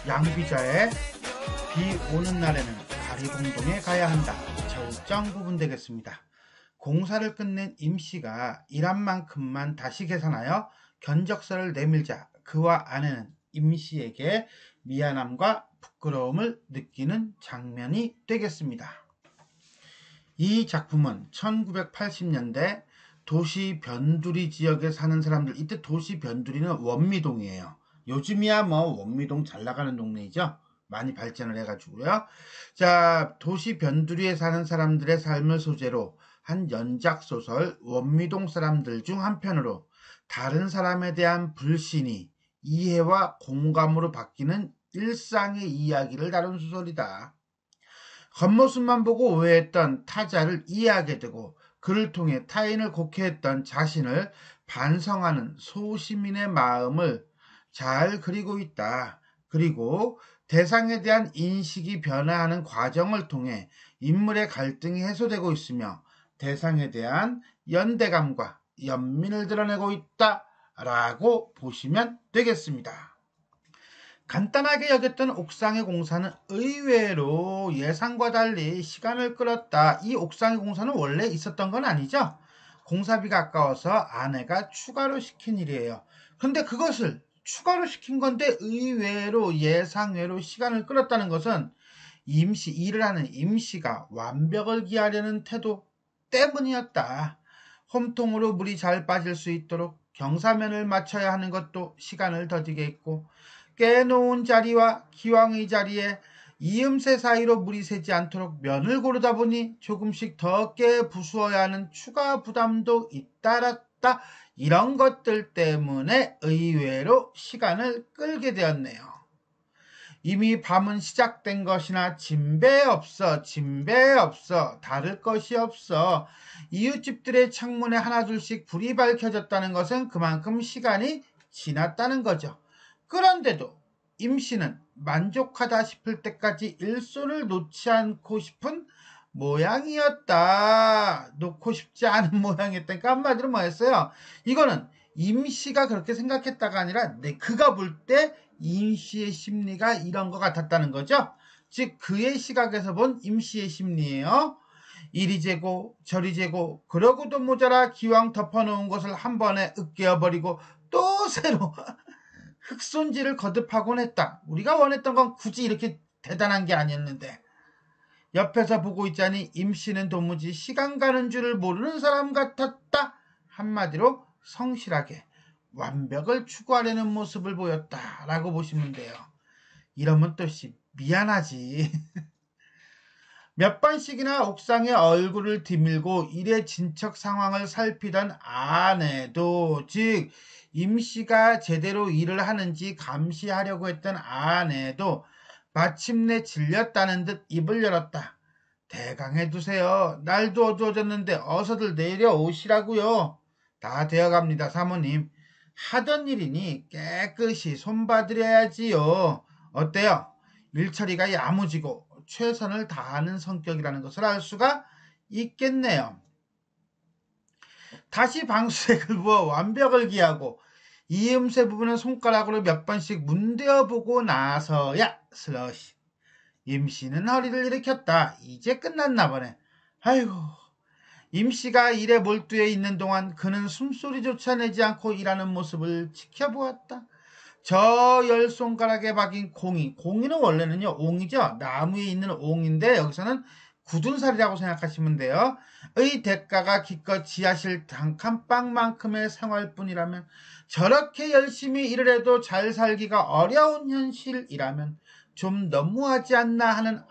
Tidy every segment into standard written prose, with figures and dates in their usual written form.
양비자의 비 오는 날에는 가리봉동에 가야 한다. 절정 부분 되겠습니다. 공사를 끝낸 임씨가 일한 만큼만 다시 계산하여 견적서를 내밀자 그와 아내는 임씨에게 미안함과 부끄러움을 느끼는 장면이 되겠습니다. 이 작품은 1980년대 도시 변두리 지역에 사는 사람들, 이때 도시 변두리는 원미동이에요. 요즘이야 뭐 원미동 잘 나가는 동네이죠. 많이 발전을 해가지고요. 자, 도시 변두리에 사는 사람들의 삶을 소재로 한 연작소설 원미동 사람들 중 한 편으로 다른 사람에 대한 불신이 이해와 공감으로 바뀌는 일상의 이야기를 다룬 소설이다. 겉모습만 보고 오해했던 타자를 이해하게 되고 그를 통해 타인을 곡해했던 자신을 반성하는 소시민의 마음을 잘 그리고 있다. 그리고 대상에 대한 인식이 변화하는 과정을 통해 인물의 갈등이 해소되고 있으며 대상에 대한 연대감과 연민을 드러내고 있다라고 보시면 되겠습니다. 간단하게 여겼던 옥상의 공사는 의외로 예상과 달리 시간을 끌었다. 이 옥상의 공사는 원래 있었던 건 아니죠. 공사비가 아까워서 아내가 추가로 시킨 일이에요. 그런데 그것을 추가로 시킨 건데 의외로 예상외로 시간을 끌었다는 것은 일을 하는 임씨가 완벽을 기하려는 태도 때문이었다. 홈통으로 물이 잘 빠질 수 있도록 경사면을 맞춰야 하는 것도 시간을 더디게 했고 깨놓은 자리와 기왕의 자리에 이음새 사이로 물이 새지 않도록 면을 고르다 보니 조금씩 더 깨 부수어야 하는 추가 부담도 잇따랐다. 이런 것들 때문에 의외로 시간을 끌게 되었네요. 이미 밤은 시작된 것이나 짐배 없어 다를 것이 없어 이웃집들의 창문에 하나둘씩 불이 밝혀졌다는 것은 그만큼 시간이 지났다는 거죠. 그런데도 임씨는 만족하다 싶을 때까지 일손을 놓지 않고 싶은 모양이었다. 놓고 싶지 않은 모양이었다니까 한마디로 뭐였어요? 이거는 임씨가 그렇게 생각했다가 아니라 그가 볼 때 임씨의 심리가 이런 것 같았다는 거죠. 즉 그의 시각에서 본 임씨의 심리예요. 이리 재고 저리 재고 그러고도 모자라 기왕 덮어놓은 것을 한 번에 으깨어버리고 또 새로 흙손질을 거듭하곤 했다. 우리가 원했던 건 굳이 이렇게 대단한 게 아니었는데 옆에서 보고 있자니 임씨는 도무지 시간 가는 줄을 모르는 사람 같았다. 한마디로 성실하게 완벽을 추구하려는 모습을 보였다라고 보시면 돼요. 이러면 또 미안하지. 몇 번씩이나 옥상에 얼굴을 디밀고 일의 진척 상황을 살피던 아내도, 즉 임씨가 제대로 일을 하는지 감시하려고 했던 아내도 마침내 질렸다는 듯 입을 열었다. 대강 해두세요. 날도 어두워졌는데 어서들 내려오시라고요. 다 되어갑니다, 사모님. 하던 일이니 깨끗이 손봐드려야지요. 어때요? 일처리가 야무지고 최선을 다하는 성격이라는 것을 알 수가 있겠네요. 다시 방수액을 부어 완벽을 기하고 이음새 부분은 손가락으로 몇 번씩 문대어보고 나서야 슬러시. 임씨는 허리를 일으켰다. 이제 끝났나 보네. 아이고. 임씨가 일에 몰두해 있는 동안 그는 숨소리조차 내지 않고 일하는 모습을 지켜보았다. 저 10손가락에 박인 공이는 원래는요 옹이죠. 나무에 있는 옹인데 여기서는 굳은 살이라고 생각하시면 돼요. 의 대가가 기껏 지하실 단칸방만큼의 생활뿐이라면, 저렇게 열심히 일을 해도 잘 살기가 어려운 현실이라면 좀 너무하지 않나 하는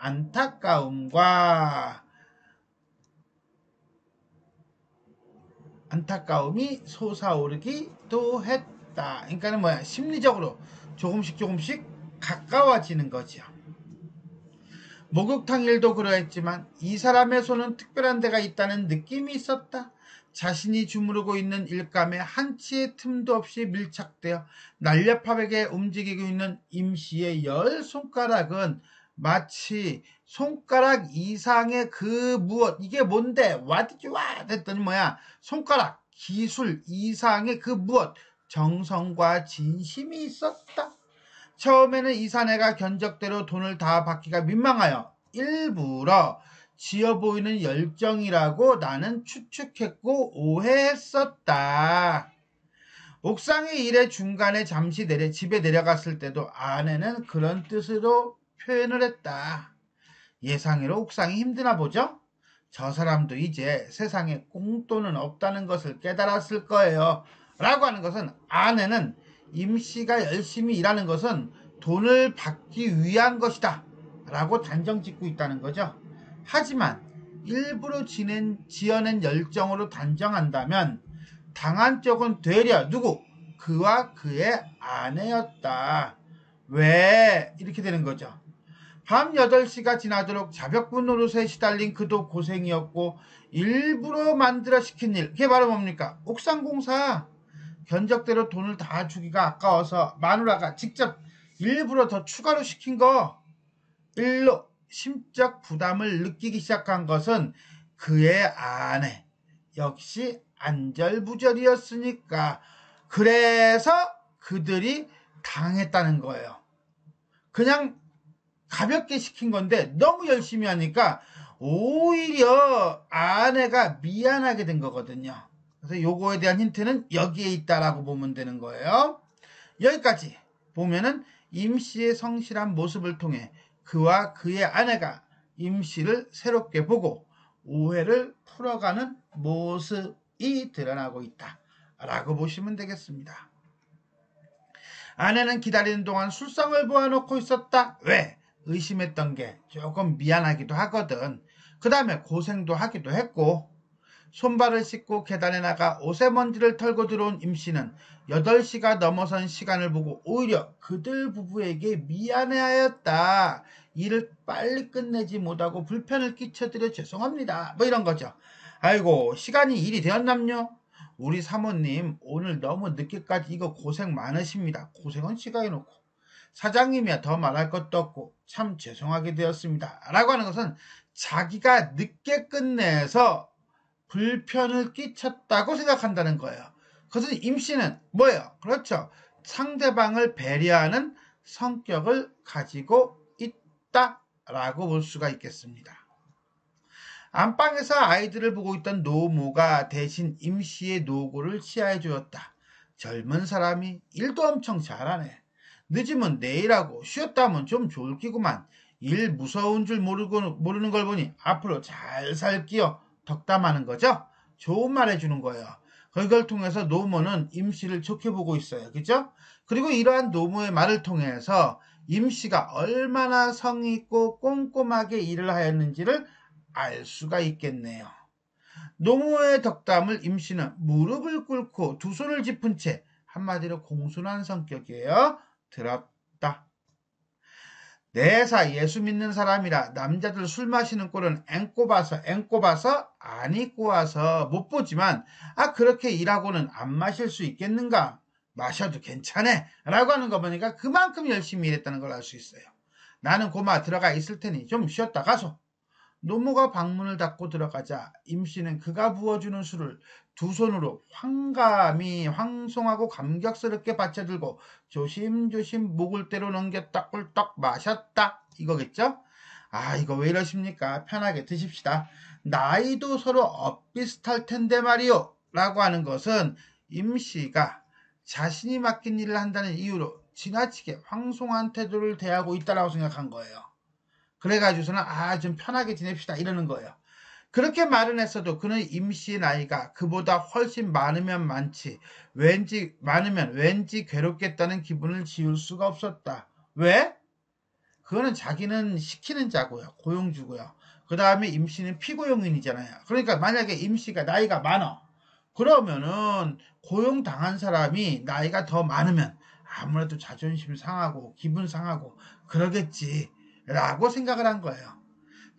안타까움이 솟아오르기도 했다. 그러니까는 뭐야, 심리적으로 조금씩 가까워지는 거죠. 목욕탕 일도 그러했지만 이 사람의 손은 특별한 데가 있다는 느낌이 있었다. 자신이 주무르고 있는 일감에 한치의 틈도 없이 밀착되어 날렵하게 움직이고 있는 임씨의 10손가락은 마치 손가락 이상의 그 무엇, 이게 뭔데? What did you want? 했더니 뭐야? 손가락 기술 이상의 그 무엇, 정성과 진심이 있었다. 처음에는 이 사내가 견적대로 돈을 다 받기가 민망하여 일부러 지어 보이는 열정이라고 나는 추측했고 오해했었다. 옥상의 일의 중간에 잠시 집에 내려갔을 때도 아내는 그런 뜻으로 표현을 했다. 예상외로 옥상이 힘드나 보죠? 저 사람도 이제 세상에 꽁돈은 없다는 것을 깨달았을 거예요. 라고 하는 것은 아내는 임씨가 열심히 일하는 것은 돈을 받기 위한 것이다. 라고 단정 짓고 있다는 거죠. 하지만 일부러 지어낸 열정으로 단정한다면 당한 쪽은 되려 누구? 그와 그의 아내였다. 왜? 이렇게 되는 거죠. 밤 8시가 지나도록 자벽부 노릇에 시달린 그도 고생이었고 일부러 만들어 시킨 일, 그게 바로 뭡니까? 옥상공사. 견적대로 돈을 다 주기가 아까워서 마누라가 직접 일부러 더 추가로 시킨 거. 일로 심적 부담을 느끼기 시작한 것은 그의 아내, 역시 안절부절이었으니까. 그래서 그들이 당했다는 거예요. 그냥 가볍게 시킨 건데 너무 열심히 하니까 오히려 아내가 미안하게 된 거거든요. 그래서 요거에 대한 힌트는 여기에 있다라고 보면 되는 거예요. 여기까지 보면은 임씨의 성실한 모습을 통해 그와 그의 아내가 임씨를 새롭게 보고 오해를 풀어가는 모습이 드러나고 있다라고 보시면 되겠습니다. 아내는 기다리는 동안 술상을 보아놓고 있었다. 왜? 의심했던 게 조금 미안하기도 하거든. 그 다음에 고생도 하기도 했고. 손발을 씻고 계단에 나가 옷에 먼지를 털고 들어온 임씨는 8시가 넘어선 시간을 보고 오히려 그들 부부에게 미안해하였다. 일을 빨리 끝내지 못하고 불편을 끼쳐드려 죄송합니다. 뭐 이런 거죠. 아이고, 시간이 일이 되었남요? 우리 사모님 오늘 너무 늦게까지 이거 고생 많으십니다. 고생은 지가 해놓고. 사장님이야 더 말할 것도 없고 참 죄송하게 되었습니다. 라고 하는 것은 자기가 늦게 끝내서 불편을 끼쳤다고 생각한다는 거예요. 그것은 임씨는 뭐예요? 그렇죠. 상대방을 배려하는 성격을 가지고 있다라고 볼 수가 있겠습니다. 안방에서 아이들을 보고 있던 노모가 대신 임씨의 노고를 치하해 주었다. 젊은 사람이 일도 엄청 잘하네. 늦으면 내일하고 쉬었다면 좀 졸기구만. 일 무서운 줄 모르는 걸 보니 앞으로 잘 살기요. 덕담하는 거죠. 좋은 말 해주는 거예요. 그걸 통해서 노모는 임씨를 좋게 보고 있어요. 그죠? 그리고 이러한 노모의 말을 통해서 임씨가 얼마나 성의 있고 꼼꼼하게 일을 하였는지를 알 수가 있겠네요. 노모의 덕담을 임씨는 무릎을 꿇고 두 손을 짚은 채 한마디로 공손한 성격이에요. 들었다. 내사 예수 믿는 사람이라 남자들 술 마시는 꼴은 앵꼬봐서 안 입고 와서 못 보지만 그렇게 일하고는 안 마실 수 있겠는가? 마셔도 괜찮아 라고 하는 거 보니까 그만큼 열심히 일했다는 걸 알 수 있어요. 나는 고마 들어가 있을 테니 좀 쉬었다 가소. 노모가 방문을 닫고 들어가자 임씨는 그가 부어주는 술을 두 손으로 황송하고 감격스럽게 받쳐들고 조심조심 목을대로 넘겼다 꿀떡 마셨다 이거겠죠? 이거 왜 이러십니까? 편하게 드십시다. 나이도 서로 엇비슷할 텐데 말이요 라고 하는 것은 임씨가 자신이 맡긴 일을 한다는 이유로 지나치게 황송한 태도를 대하고 있다고 생각한 거예요. 그래가지고서는 좀 편하게 지냅시다 이러는 거예요. 그렇게 말은 했어도 그는 임씨의 나이가 그보다 훨씬 많으면 왠지 괴롭겠다는 기분을 지울 수가 없었다. 왜? 그거는 자기는 시키는 자고요. 고용주고요. 그 다음에 임씨는 피고용인이잖아요. 그러니까 만약에 임씨가 나이가 많아. 그러면은 고용당한 사람이 나이가 더 많으면 아무래도 자존심 상하고 기분 상하고 그러겠지. 라고 생각을 한 거예요.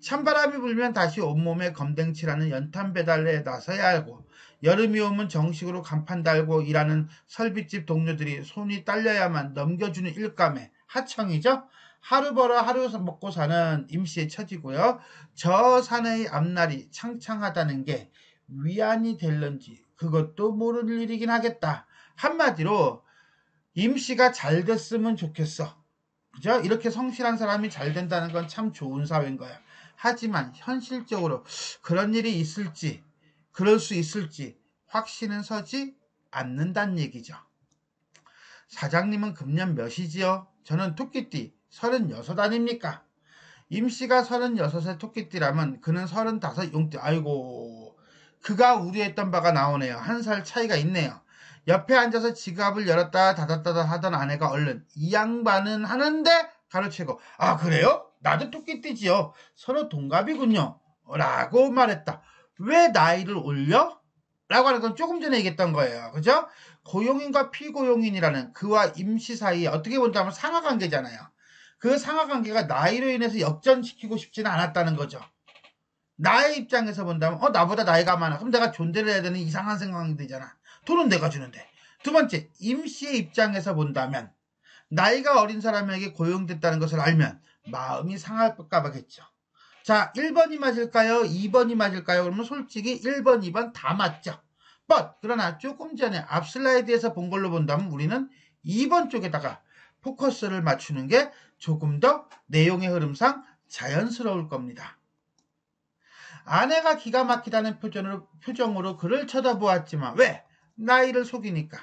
찬바람이 불면 다시 온몸에 검댕칠하는 연탄 배달에 나서야 하고 여름이 오면 정식으로 간판 달고 일하는 설비집 동료들이 손이 딸려야만 넘겨주는 일감에 하청이죠. 하루 벌어 하루 먹고 사는 임씨의 처지고요. 저 사내의 앞날이 창창하다는 게 위안이 될런지 그것도 모르는 일이긴 하겠다. 한마디로 임씨가 잘 됐으면 좋겠어. 그죠? 이렇게 성실한 사람이 잘 된다는 건 참 좋은 사회인 거야. 하지만 현실적으로 그런 일이 있을지, 그럴 수 있을지 확신은 서지 않는다는 얘기죠. 사장님은 금년 몇이지요? 저는 토끼띠 36 아닙니까? 임씨가 36의 토끼띠라면 그는 35 용띠. 아이고, 그가 우려했던 바가 나오네요. 한 살 차이가 있네요. 옆에 앉아서 지갑을 열었다 닫았다 하던 아내가 얼른 이 양반은 하는데 가로채고, 아 그래요? 나도 토끼띠지요. 서로 동갑이군요. 라고 말했다. 왜 나이를 올려? 라고 하는 건 조금 전에 얘기했던 거예요. 그죠? 고용인과 피고용인이라는 그와 임시 사이에 어떻게 본다면 상하관계잖아요. 그 상하관계가 나이로 인해서 역전시키고 싶지는 않았다는 거죠. 나의 입장에서 본다면 나보다 나이가 많아. 그럼 내가 존대를 해야 되는 이상한 생각이 되잖아. 돈은 내가 주는데. 두 번째, 임씨의 입장에서 본다면 나이가 어린 사람에게 고용됐다는 것을 알면 마음이 상할까 봐겠죠. 자, 1번이 맞을까요? 2번이 맞을까요? 그러면 솔직히 1번, 2번 다 맞죠. 그러나 조금 전에 앞 슬라이드에서 본 걸로 본다면 우리는 2번 쪽에다가 포커스를 맞추는 게 조금 더 내용의 흐름상 자연스러울 겁니다. 아내가 기가 막히다는 표정으로 그를 쳐다보았지만 왜? 나이를 속이니까.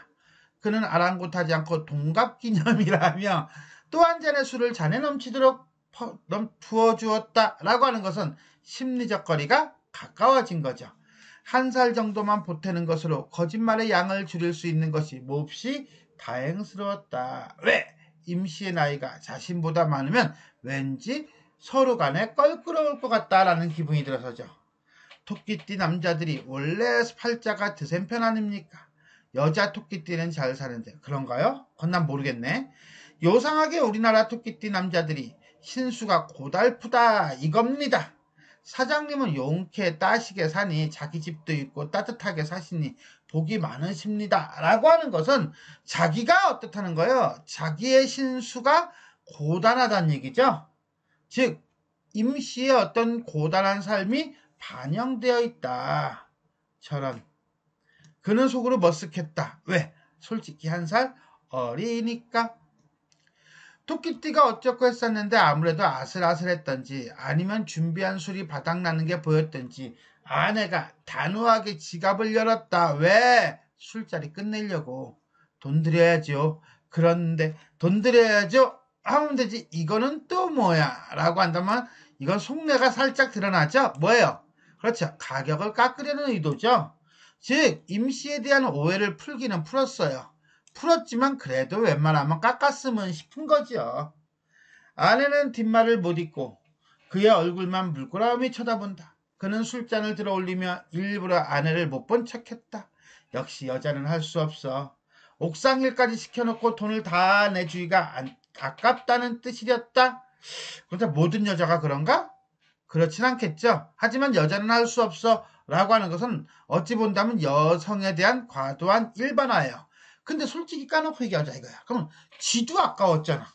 그는 아랑곳하지 않고 동갑기념이라며 또 한 잔의 술을 잔에 넘치도록 부어주었다라고 하는 것은 심리적 거리가 가까워진 거죠. 한 살 정도만 보태는 것으로 거짓말의 양을 줄일 수 있는 것이 몹시 다행스러웠다. 왜? 임씨의 나이가 자신보다 많으면 왠지 서로 간에 껄끄러울 것 같다라는 기분이 들어서죠. 토끼띠 남자들이 원래 팔자가 드센 편 아닙니까? 여자 토끼띠는 잘 사는데 그런가요? 그건 난 모르겠네. 요상하게 우리나라 토끼띠 남자들이 신수가 고달프다 이겁니다. 사장님은 용케 따시게 사니 자기 집도 있고 따뜻하게 사시니 복이 많으십니다. 라고 하는 것은 자기가 어떻다는 거예요? 자기의 신수가 고단하다는 얘기죠. 즉 임씨의 어떤 고단한 삶이 반영되어 있다. 저런. 그는 속으로 머쓱했다. 왜? 솔직히 한 살 어리니까. 토끼띠가 어쩌고 했었는데 아무래도 아슬아슬했던지 아니면 준비한 술이 바닥나는 게 보였던지 아내가 단호하게 지갑을 열었다. 왜? 술자리 끝내려고. 돈 드려야죠. 그런데 돈 드려야죠. 하면 되지. 이거는 또 뭐야? 라고 한다면 이건 속내가 살짝 드러나죠. 뭐예요? 그렇죠. 가격을 깎으려는 의도죠. 즉 임시에 대한 오해를 풀기는 풀었어요. 풀었지만 그래도 웬만하면 깎았으면 싶은 거죠. 아내는 뒷말을 못 잇고 그의 얼굴만 물끄러미 쳐다본다. 그는 술잔을 들어 올리며 일부러 아내를 못 본 척했다. 역시 여자는 할 수 없어. 옥상일까지 시켜놓고 돈을 다 내주기가 아깝다는 뜻이렸다. 그런데 모든 여자가 그런가? 그렇진 않겠죠. 하지만 여자는 할 수 없어 라고 하는 것은 어찌 본다면 여성에 대한 과도한 일반화예요. 근데 솔직히 까놓고 얘기하자 이거야. 그럼 지도 아까웠잖아.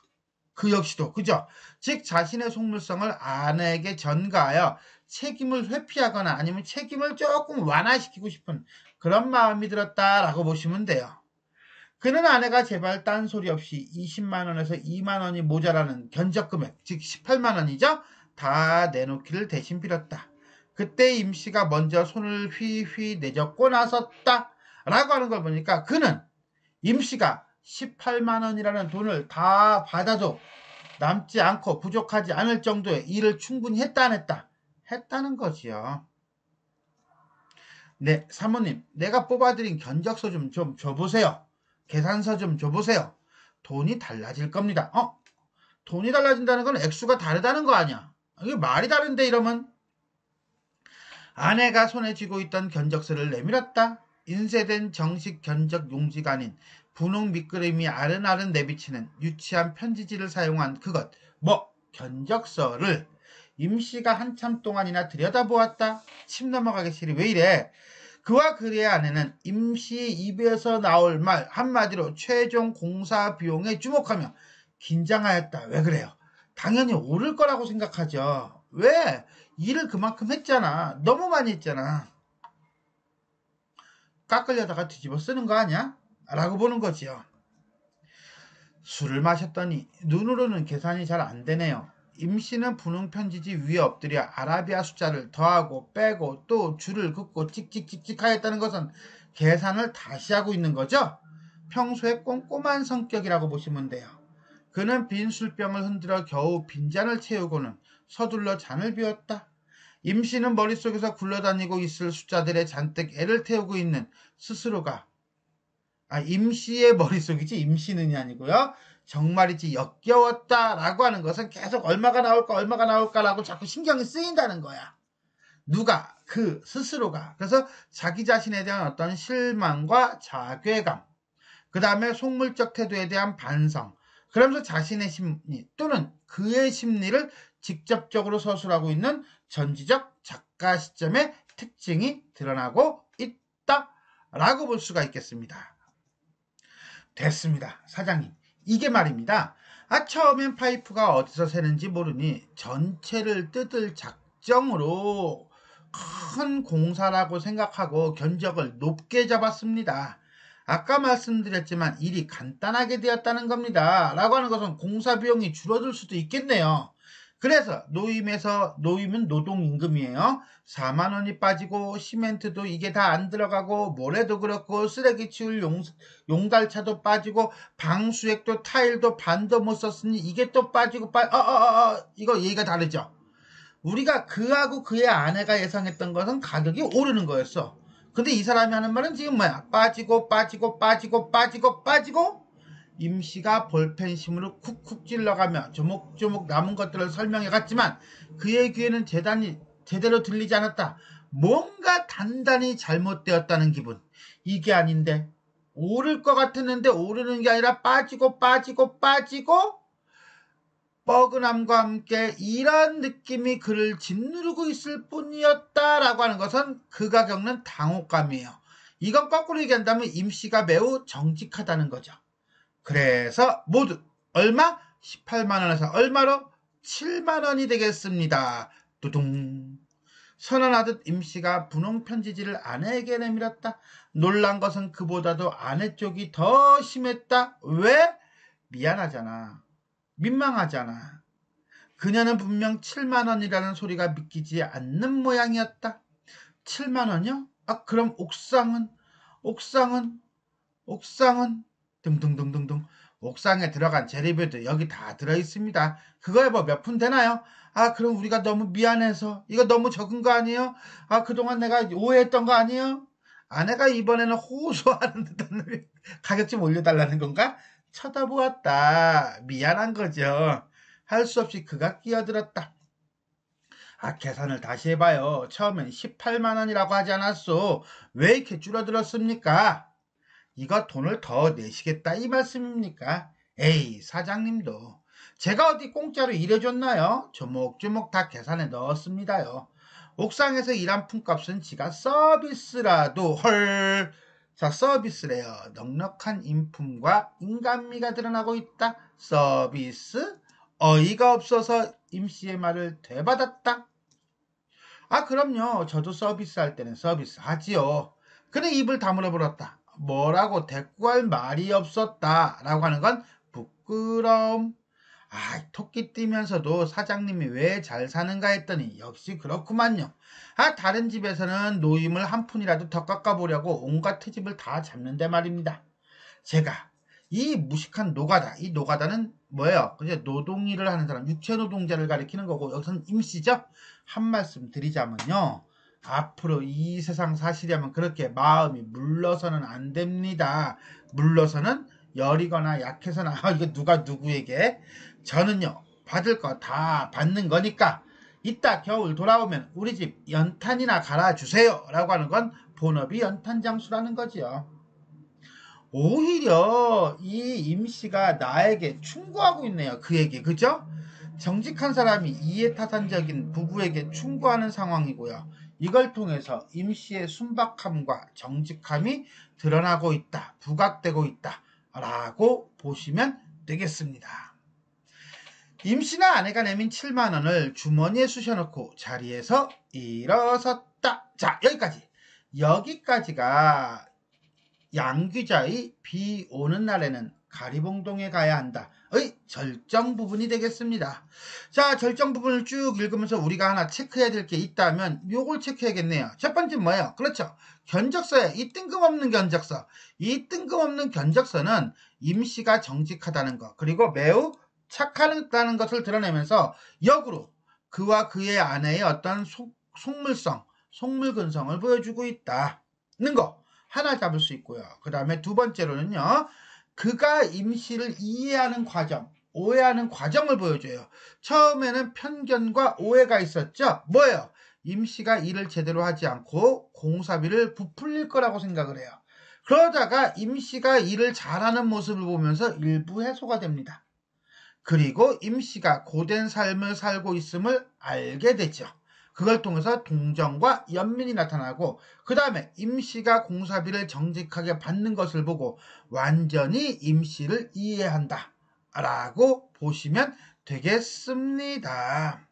그 역시도 그죠? 즉 자신의 속물성을 아내에게 전가하여 책임을 회피하거나 아니면 책임을 조금 완화시키고 싶은 그런 마음이 들었다라고 보시면 돼요. 그는 아내가 제발 딴소리 없이 20만 원에서 2만 원이 모자라는 견적금액 즉 18만 원이죠? 다 내놓기를 대신 빌었다. 그때 임씨가 먼저 손을 휘휘 내젓고 나섰다 라고 하는 걸 보니까 그는 임씨가 18만 원이라는 돈을 다 받아도 남지 않고 부족하지 않을 정도의 일을 충분히 했다 안 했다? 했다는 거지요. 네, 사모님 내가 뽑아드린 견적서 좀 줘보세요. 계산서 좀 줘보세요. 돈이 달라질 겁니다. 돈이 달라진다는 건 액수가 다르다는 거 아니야. 이게 말이 다른데 이러면. 아내가 손에 쥐고 있던 견적서를 내밀었다. 인쇄된 정식 견적 용지가 아닌 분홍 밑그림이 아른아른 내비치는 유치한 편지지를 사용한 그것. 견적서를 임씨가 한참 동안이나 들여다보았다. 침 넘어가기 싫이 왜 이래. 그와 그의 아내는 임씨의 입에서 나올 말 한마디로 최종 공사 비용에 주목하며 긴장하였다. 왜 그래요? 당연히 오를 거라고 생각하죠. 왜? 일을 그만큼 했잖아. 너무 많이 했잖아. 깎으려다가 뒤집어 쓰는 거 아니야? 라고 보는 거지요. 술을 마셨더니 눈으로는 계산이 잘 안 되네요. 임씨는 분홍편지지 위에 엎드려 아라비아 숫자를 더하고 빼고 또 줄을 긋고 찍찍찍찍 하였다는 것은 계산을 다시 하고 있는 거죠. 평소에 꼼꼼한 성격이라고 보시면 돼요. 그는 빈 술병을 흔들어 겨우 빈잔을 채우고는 서둘러 잔을 비웠다. 임씨는 머릿속에서 굴러다니고 있을 숫자들에 잔뜩 애를 태우고 있는 스스로가 임씨의 머릿속이지 임씨는이 아니고요. 정말이지 역겨웠다라고 하는 것은 계속 얼마가 나올까라고 자꾸 신경이 쓰인다는 거야. 누가? 그 스스로가. 그래서 자기 자신에 대한 어떤 실망과 자괴감, 그 다음에 속물적 태도에 대한 반성, 그러면서 자신의 심리 또는 그의 심리를 직접적으로 서술하고 있는 전지적 작가 시점의 특징이 드러나고 있다라고 볼 수가 있겠습니다. 됐습니다. 사장님. 이게 말입니다. 처음엔 파이프가 어디서 새는지 모르니 전체를 뜯을 작정으로 큰 공사라고 생각하고 견적을 높게 잡았습니다. 아까 말씀드렸지만 일이 간단하게 되었다는 겁니다. 라고 하는 것은 공사 비용이 줄어들 수도 있겠네요. 그래서 노임은 노동임금이에요. 4만 원이 빠지고 시멘트도 이게 다 안 들어가고 모래도 그렇고 쓰레기 치울 용달차도 빠지고 방수액도 타일도 반도 못 썼으니 이게 또 빠지고 이거 얘기가 다르죠. 우리가 그하고 그의 아내가 예상했던 것은 가격이 오르는 거였어. 근데 이 사람이 하는 말은 지금 뭐야? 빠지고 임씨가 볼펜심으로 쿡쿡 찔러가며 조목조목 남은 것들을 설명해 갔지만 그의 귀에는 제대로 들리지 않았다. 뭔가 단단히 잘못되었다는 기분. 이게 아닌데 오를 것 같았는데 오르는 게 아니라 빠지고 뻐근함과 함께 이런 느낌이 그를 짓누르고 있을 뿐이었다라고 하는 것은 그가 겪는 당혹감이에요. 이건 거꾸로 얘기한다면 임씨가 매우 정직하다는 거죠. 그래서 모두 얼마? 18만 원에서 얼마로? 7만 원이 되겠습니다. 두둥. 선언하듯 임씨가 분홍 편지지를 아내에게 내밀었다. 놀란 것은 그보다도 아내 쪽이 더 심했다. 왜? 미안하잖아. 민망하잖아. 그녀는 분명 7만 원이라는 소리가 믿기지 않는 모양이었다. 7만 원이요? 그럼 옥상은 등등등등등. 옥상에 들어간 재료비도 여기 다 들어있습니다. 그거에 뭐 몇 푼 되나요? 그럼 우리가 너무 미안해서 이거 너무 적은 거 아니에요? 그동안 내가 오해했던 거 아니에요? 아내가 이번에는 호소하는 듯한 가격 좀 올려달라는 건가? 쳐다보았다. 미안한 거죠. 할 수 없이 그가 끼어들었다. 계산을 다시 해봐요. 처음엔 18만 원이라고 하지 않았어. 왜 이렇게 줄어들었습니까? 이거 돈을 더 내시겠다 이 말씀입니까? 에이, 사장님도 제가 어디 공짜로 일해줬나요? 조목조목 다 계산에 넣었습니다요. 옥상에서 일한 품값은 지가 서비스라도 헐. 자, 서비스래요. 넉넉한 인품과 인간미가 드러나고 있다. 서비스? 어이가 없어서 임씨의 말을 되받았다. 그럼요. 저도 서비스할 때는 서비스 하지요. 그는 입을 다물어 버렸다. 뭐라고 대꾸할 말이 없었다 라고 하는 건 부끄러움. 토끼 뛰면서도 사장님이 왜 잘 사는가 했더니 역시 그렇구만요. 다른 집에서는 노임을 한 푼이라도 더 깎아보려고 온갖 트집을 다 잡는데 말입니다. 제가 이 무식한 노가다, 이 노가다는 뭐예요? 그냥 노동일을 하는 사람, 육체노동자를 가리키는 거고 여기서는 임시죠? 한 말씀 드리자면요. 앞으로 이 세상 사시려면 그렇게 마음이 물러서는 안 됩니다. 물러서는 열이거나 약해서나 이거 누가 누구에게? 저는요 받을 거 다 받는 거니까 이따 겨울 돌아오면 우리 집 연탄이나 갈아주세요 라고 하는 건 본업이 연탄장수라는 거지요. 오히려 이 임씨가 나에게 충고하고 있네요. 그에게. 그죠? 정직한 사람이 이해타산적인 부부에게 충고하는 상황이고요. 이걸 통해서 임씨의 순박함과 정직함이 드러나고 있다. 부각되고 있다. 라고 보시면 되겠습니다. 임씨나 아내가 내민 7만 원을 주머니에 쑤셔넣고 자리에서 일어섰다. 자, 여기까지가 양 기자의 비 오는 날에는 가리봉동에 가야 한다 의 절정 부분이 되겠습니다. 자, 절정 부분을 쭉 읽으면서 우리가 하나 체크해야 될 게 있다면 요걸 체크해야겠네요. 첫 번째 뭐예요? 그렇죠. 견적서에 이 뜬금없는 견적서. 이 뜬금없는 견적서는 임씨가 정직하다는 것, 그리고 매우 착하다는 것을 드러내면서 역으로 그와 그의 아내의 어떤 속물성, 속물근성을 보여주고 있다는 거 하나 잡을 수 있고요. 그 다음에 두 번째로는요, 그가 임씨를 이해하는 과정, 오해하는 과정을 보여줘요. 처음에는 편견과 오해가 있었죠. 뭐예요? 임씨가 일을 제대로 하지 않고 공사비를 부풀릴 거라고 생각을 해요. 그러다가 임씨가 일을 잘하는 모습을 보면서 일부 해소가 됩니다. 그리고 임씨가 고된 삶을 살고 있음을 알게 되죠. 그걸 통해서 동정과 연민이 나타나고, 그 다음에 임씨가 공사비를 정직하게 받는 것을 보고 완전히 임씨를 이해한다 라고 보시면 되겠습니다.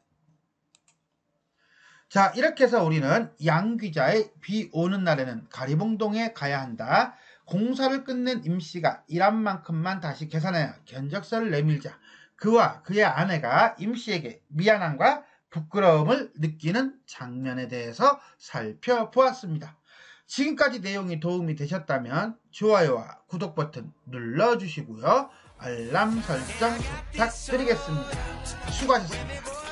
자, 이렇게 해서 우리는 양 기자의 비 오는 날에는 가리봉동에 가야 한다, 공사를 끝낸 임씨가 일한 만큼만 다시 계산하여 견적서를 내밀자, 그와 그의 아내가 임씨에게 미안함과 부끄러움을 느끼는 장면에 대해서 살펴보았습니다. 지금까지 내용이 도움이 되셨다면 좋아요와 구독 버튼 눌러주시고요. 알람 설정 부탁드리겠습니다. 수고하셨습니다.